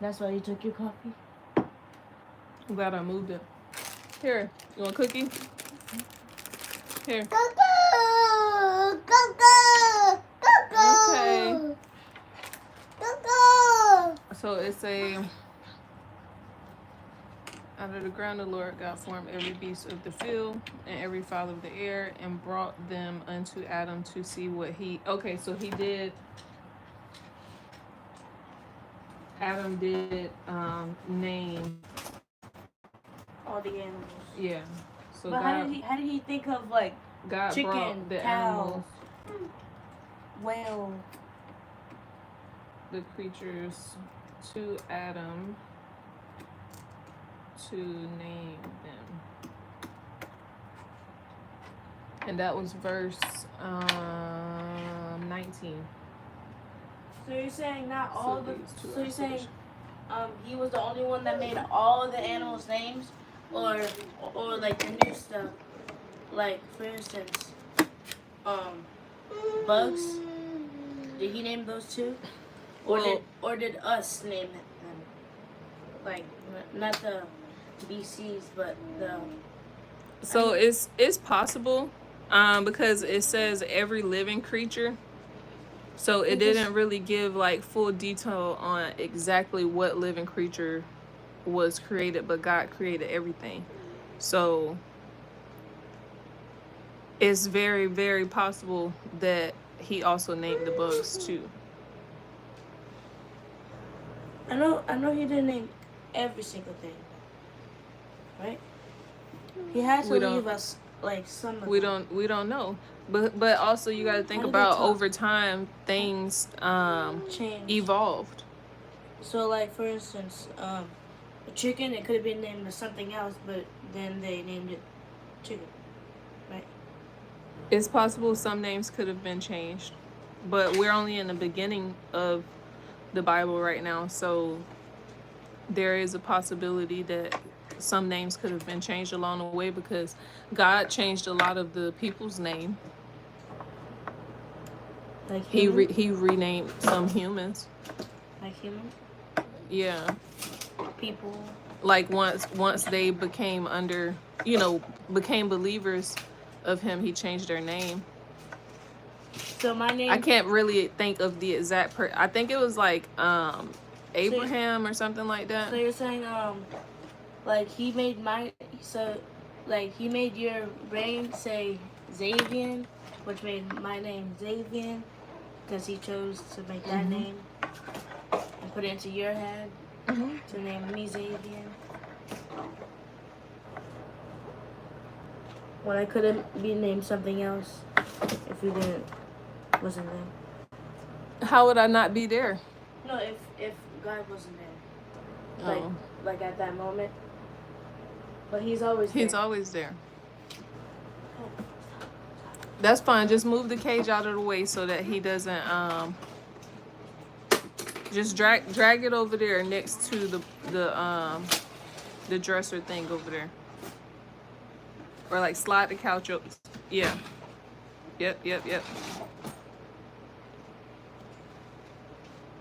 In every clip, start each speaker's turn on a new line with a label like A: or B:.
A: That's why you took your coffee?
B: I'm glad I moved it. Here, you want a cookie? Here.
A: Cuckoo! Cuckoo!
B: Okay.
A: Cuckoo! Cuckoo!
B: So it's a out of the ground the Lord God formed every beast of the field and every fowl of the air and brought them unto Adam to see what he. Okay, so he did. Adam did name.
A: All the animals.
B: Yeah. So
A: But
B: God.
A: how did he think of like
B: God
A: chicken,
B: brought the
A: cow,
B: animals,
A: whale?
B: the creatures, to Adam to name them. And that was verse 19.
A: So you're saying not
B: So
A: all the.
B: these two
A: So
B: are
A: you're saying
B: sufficient.
A: he was the only one that made all the animals' names, or like the new stuff, like for instance, um, bugs. Did he name those too, or did us name them? Like not the BCs, but the.
B: So it's possible, because it says every living creature. So it didn't really give like full detail on exactly what living creature was created, but God created everything. So it's very, very possible that he also named the bugs too.
A: I know he didn't name every single thing, right? He had to
B: We
A: leave
B: don't
A: us like some of
B: we
A: them.
B: don't we don't know. But also you got to think
A: How do they
B: about
A: talk?
B: over time things
A: Change.
B: evolved.
A: So like for instance, a chicken, it could have been named something else, but then they named it chicken, right?
B: It's possible some names could have been changed, but we're only in the beginning of the Bible right now, so there is a possibility that some names could have been changed along the way because God changed a lot of the people's name.
A: Like human.
B: He renamed some humans.
A: Like human
B: Yeah,
A: people.
B: like once they became under, became believers of him, he changed their name.
A: So my name.
B: I can't really think of the exact I think it was like Abraham or something like that.
A: So you're saying like he made my like he made your brain say Xavier, which made my name Xavier, because he chose to make that name and put it into your head to name me Xavier. When I couldn't be named something else if you didn't wasn't there.
B: How would I not be there?
A: No, if God wasn't there, like at that moment. But he's always there.
B: He's always there. That's fine. Just move the cage out of the way so that he doesn't just drag it over there next to the dresser thing over there. Or like slide the couch up. Yeah. Yep.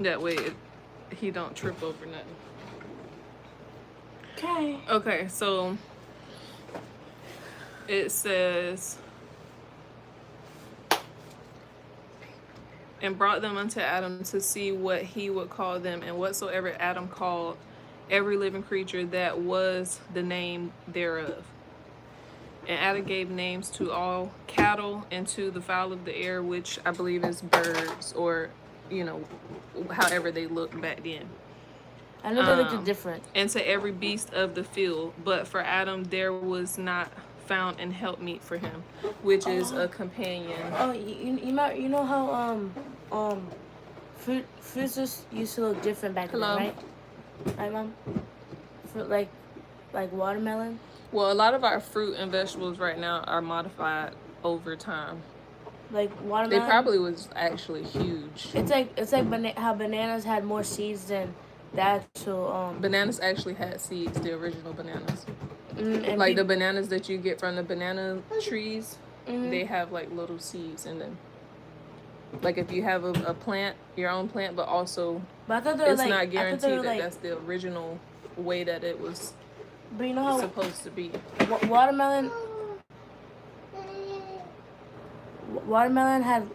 B: That way he don't trip over nothing. Okay, so it says, and brought them unto Adam to see what he would call them, and whatsoever Adam called every living creature, that was the name thereof. And Adam gave names to all cattle and to the fowl of the air, which I believe is birds, or however they looked back then.
A: I know they looked different.
B: And to every beast of the field, but for Adam there was not found an helpmeet for him, which is a companion.
A: Oh, you know how fruits just used to look different back then, right? Right, Mom? Fruit like watermelon.
B: Well, a lot of our fruit and vegetables right now are modified over time.
A: Like watermelon.
B: They probably was actually huge.
A: It's like how bananas had more seeds than the actual.
B: Bananas actually had seeds. The original bananas,
A: like
B: the bananas that you get from the banana trees, they have like little seeds in them. Like if you have a plant, your own plant, but also
A: But I thought they were
B: it's
A: like,
B: not
A: I thought they
B: guaranteed
A: were
B: that
A: like,
B: that's the original way that it was
A: but you know how
B: supposed to be.
A: watermelon had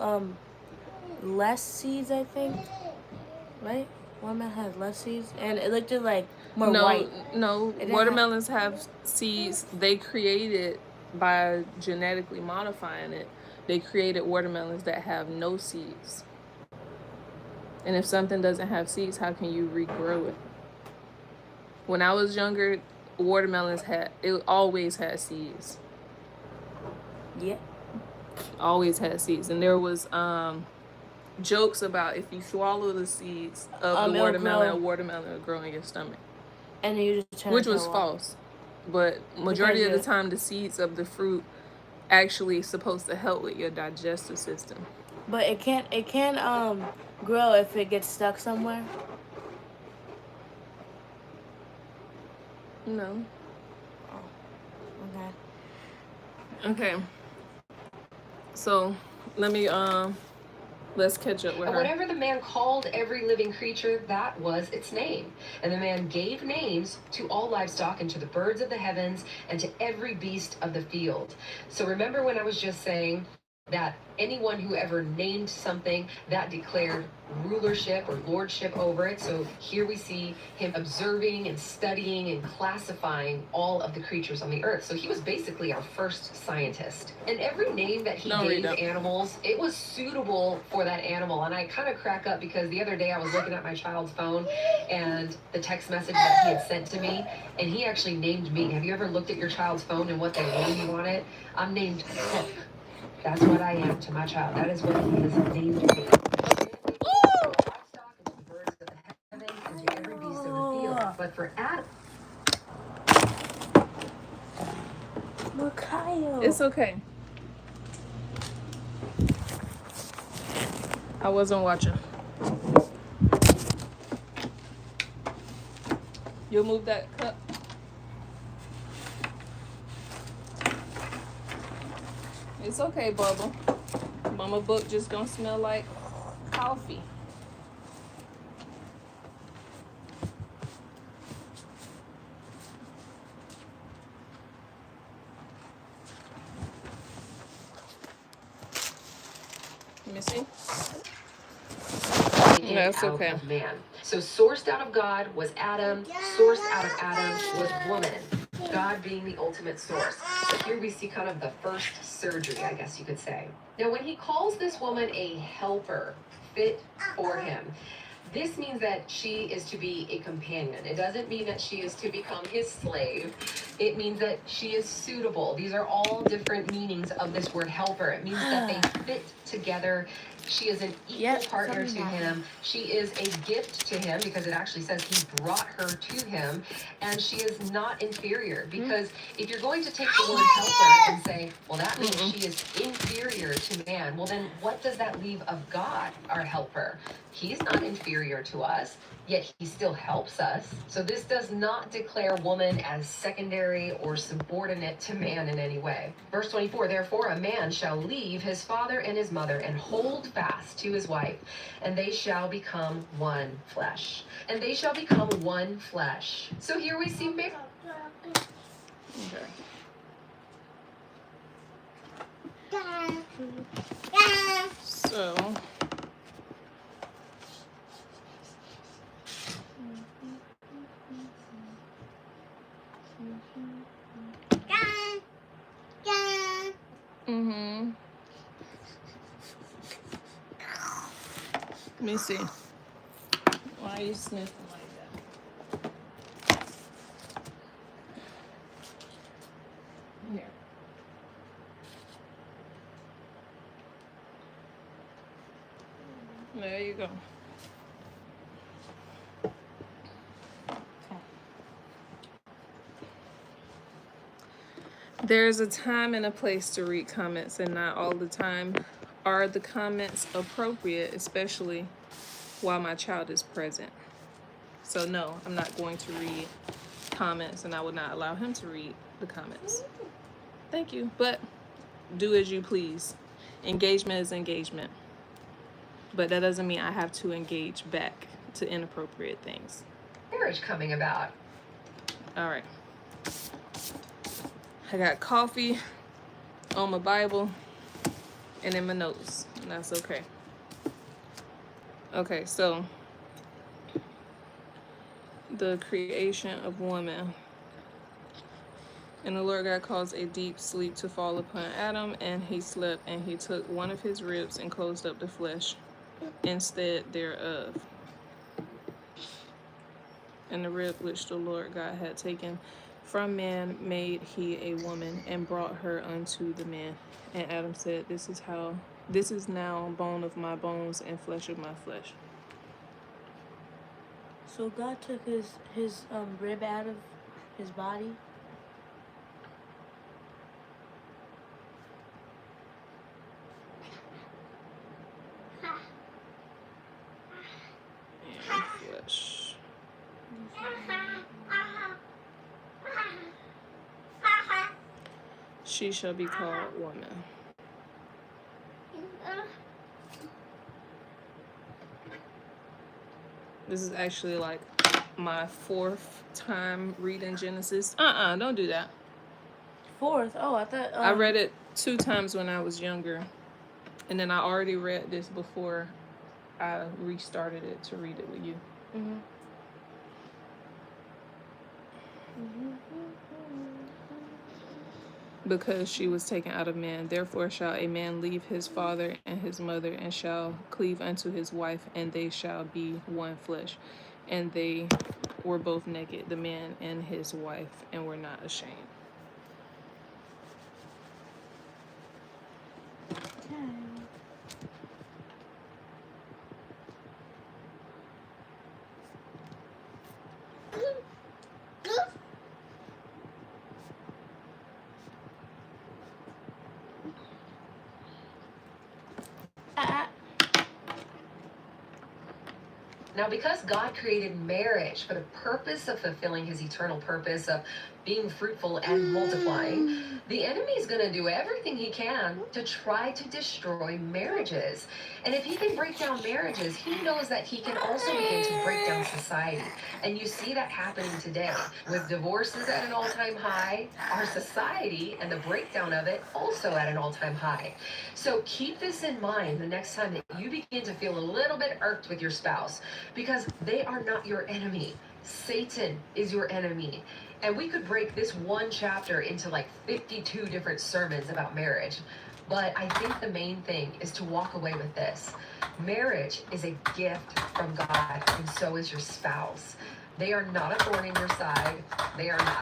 A: less seeds, I think, right? Watermelon had less seeds, and it looked like more white.
B: No.
A: It didn't
B: Watermelons have seeds. They created by genetically modifying it. They created watermelons that have no seeds. And if something doesn't have seeds, how can you regrow it? When I was younger, watermelons always had seeds.
A: Yeah.
B: Always had seeds, and there was jokes about if you swallow the seeds of the watermelon, a watermelon will grow in your stomach.
A: And you just turn
B: which was false. But majority of the time, the seeds of the fruit actually supposed to help with your digestive system.
A: But it can grow if it gets stuck somewhere.
B: No.
A: Oh, okay.
B: Okay. So let me let's catch up with her.
C: Whatever the man called every living creature, that was its name. And the man gave names to all livestock and to the birds of the heavens and to every beast of the field. So remember when I was just saying that anyone who ever named something, that declared rulership or lordship over it. So here we see him observing and studying and classifying all of the creatures on the earth. So he was basically our first scientist. And every name that he gave animals, it was suitable for that animal. And I kind of crack up because the other day I was looking at my child's phone and the text message that he had sent to me, and he actually named me. Have you ever looked at your child's phone and what they name you on it? I'm named Hook. That's what I am to my child. That is what he has named me. But for Adam,
B: it's okay. I wasn't watching. You'll move that cup. It's okay, Bubba. Mama book just gonna smell like coffee. Let me see. That's okay.
C: Man. So sourced out of God was Adam. Sourced out of Adam was woman. God being the ultimate source. So here we see kind of the first surgery, I guess you could say. Now, when he calls this woman a helper, fit for him, this means that she is to be a companion. It doesn't mean that she is to become his slave. It means that she is suitable. These are all different meanings of this word helper. It means that they fit together. She is an equal partner to him. She is a gift to him because it actually says he brought her to him. And she is not inferior because if you're going to take the word helper and say, well, that means she is inferior to man, well, then what does that leave of God, our helper? He's not inferior to us, yet he still helps us. So this does not declare woman as secondary or subordinate to man in any way. Verse 24, therefore a man shall leave his father and his mother and hold fast to his wife, and they shall become one flesh. And they shall become one flesh. So here we see Mary.
B: So let me see. Why are you sniffing like that? Here. There you go. There's a time and a place to read comments, and not all the time are the comments appropriate, especially while my child is present. So no, I'm not going to read comments, and I would not allow him to read the comments. Thank you, but do as you please. Engagement is engagement. But that doesn't mean I have to engage back to inappropriate things.
C: Marriage coming about.
B: All right. I got coffee on my Bible and in my notes, and that's okay. Okay, so the creation of woman. And the Lord God caused a deep sleep to fall upon Adam, and he slept, and he took one of his ribs and closed up the flesh instead thereof. And the rib which the Lord God had taken from man made he a woman, and brought her unto the man. And Adam said, This is now bone of my bones and flesh of my flesh.
A: So God took his rib out of his body.
B: And flesh. She shall be called woman. This is actually like my 4th time reading Genesis. Don't do that.
A: 4th? Oh, I thought...
B: I read it 2 times when I was younger. And then I already read this before I restarted it to read it with you.
A: Mm-hmm.
B: Because she was taken out of man. Therefore shall a man leave his father and his mother, and shall cleave unto his wife, and they shall be one flesh. And they were both naked, the man and his wife, and were not ashamed.
C: Now, because God created marriage for the purpose of fulfilling his eternal purpose of being fruitful and multiplying, the enemy is going to do everything he can to try to destroy marriages. And if he can break down marriages, he knows that he can also begin to break down society. And you see that happening today with divorces at an all-time high, our society and the breakdown of it also at an all-time high. So keep this in mind the next time that you begin to feel a little bit irked with your spouse, because they are not your enemy. Satan is your enemy. And we could break this one chapter into like 52 different sermons about marriage. But I think the main thing is to walk away with this. Marriage is a gift from God, and so is your spouse. They are not a thorn in your side. They are not